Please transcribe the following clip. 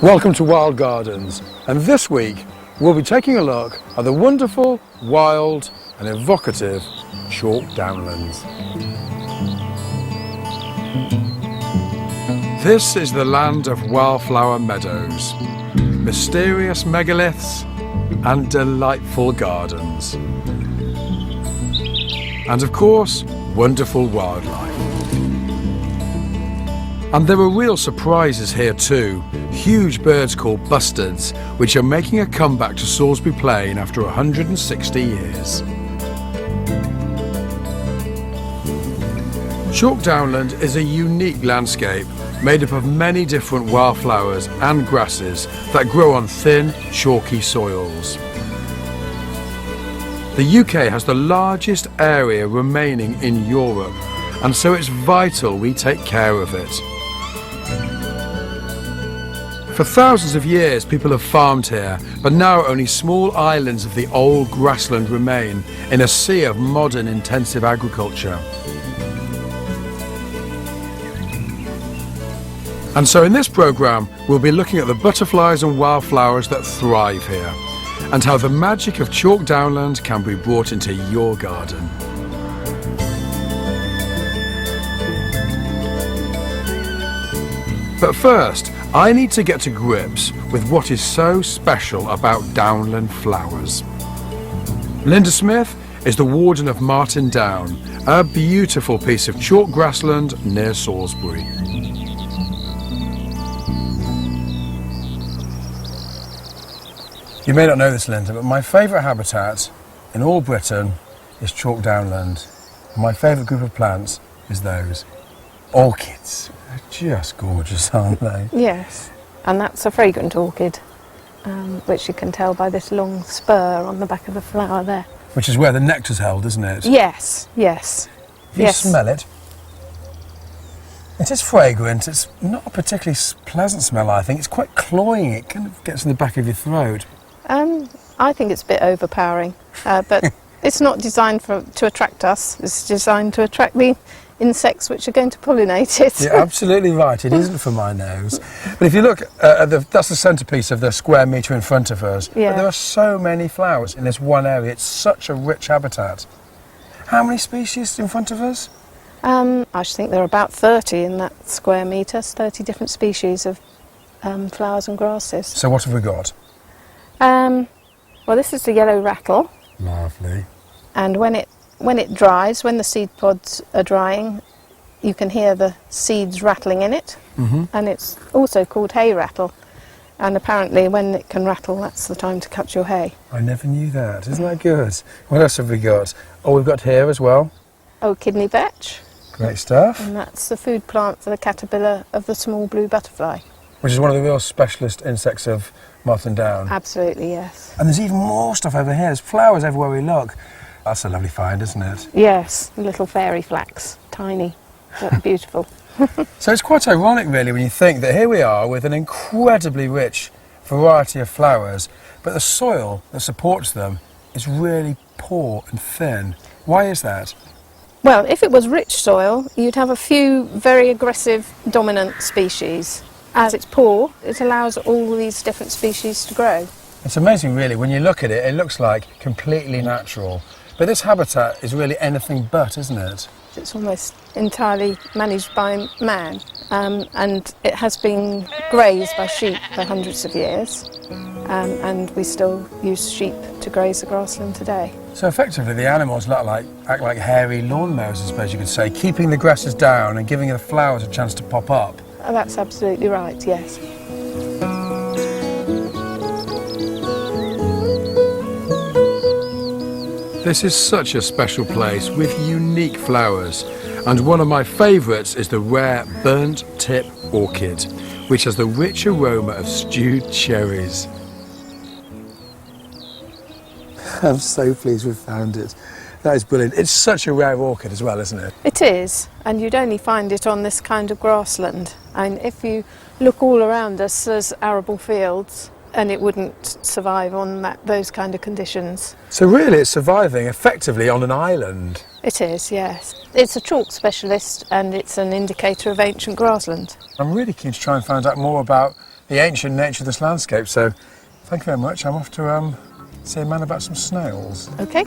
Welcome to Wild Gardens, and this week we'll be taking a look at the wonderful, wild and evocative chalk downlands. This is the land of wildflower meadows, mysterious megaliths and delightful gardens. And of course, wonderful wildlife. And there are real surprises here too. Huge birds called bustards, which are making a comeback to Salisbury Plain after 160 years. Chalk Downland is a unique landscape made up of many different wildflowers and grasses that grow on thin, chalky soils. The UK has the largest area remaining in Europe, and so it's vital we take care of it. For thousands of years people have farmed here, but now only small islands of the old grassland remain in a sea of modern intensive agriculture. And so in this programme we'll be looking at the butterflies and wildflowers that thrive here, and how the magic of Chalk Downland can be brought into your garden. But first, I need to get to grips with what is so special about Downland flowers. Linda Smith is the warden of Martin Down, a beautiful piece of chalk grassland near Salisbury. You may not know this, Linda, but my favourite habitat in all Britain is Chalk Downland. My favourite group of plants is those. Orchids. They're just gorgeous, aren't they? Yes, and that's a fragrant orchid, which you can tell by this long spur on the back of the flower there. Which is where the nectar's held, isn't it? Yes, yes. If you smell it, it is fragrant. It's not a particularly pleasant smell, I think. It's quite cloying. It kind of gets in the back of your throat. I think it's a bit overpowering, but it's not designed to attract us. It's designed to attract the insects which are going to pollinate it. You're absolutely right, it isn't for my nose. But if you look at that's the centrepiece of the square metre in front of us. Yeah. But there are so many flowers in this one area. It's such a rich habitat. How many species in front of us? I should think there are about 30 in that square metre, 30 different species of flowers and grasses. So what have we got? Well, this is the yellow rattle. Lovely. And when it dries, when the seed pods are drying, you can hear the seeds rattling in it. Mm-hmm. And it's also called hay rattle. And apparently when it can rattle, that's the time to cut your hay. I never knew that. Isn't that good? What else have we got? Oh, we've got here as well. Oh, kidney vetch. Great stuff. And that's the food plant for the caterpillar of the small blue butterfly. Which is one of the real specialist insects of Martin Down. Absolutely, yes. And there's even more stuff over here. There's flowers everywhere we look. That's a lovely find, isn't it? Yes, little fairy flax, tiny, but beautiful. So it's quite ironic really when you think that here we are with an incredibly rich variety of flowers, but the soil that supports them is really poor and thin. Why is that? Well, if it was rich soil, you'd have a few very aggressive dominant species. As it's poor, it allows all these different species to grow. It's amazing really, when you look at it, it looks like completely natural. But this habitat is really anything but, isn't it? It's almost entirely managed by man, and it has been grazed by sheep for hundreds of years, and we still use sheep to graze the grassland today. So effectively the animals act like hairy lawnmowers, I suppose you could say, keeping the grasses down and giving the flowers a chance to pop up. Oh, that's absolutely right, yes. This is such a special place with unique flowers, and one of my favourites is the rare burnt tip orchid, which has the rich aroma of stewed cherries. I'm so pleased we've found it. That is brilliant. It's such a rare orchid as well, isn't it? It is, and you'd only find it on this kind of grassland. And if you look all around us, there's arable fields, and it wouldn't survive on those kind of conditions. So really it's surviving effectively on an island? It is, yes. It's a chalk specialist and it's an indicator of ancient grassland. I'm really keen to try and find out more about the ancient nature of this landscape. So thank you very much. I'm off to see a man about some snails. Okay.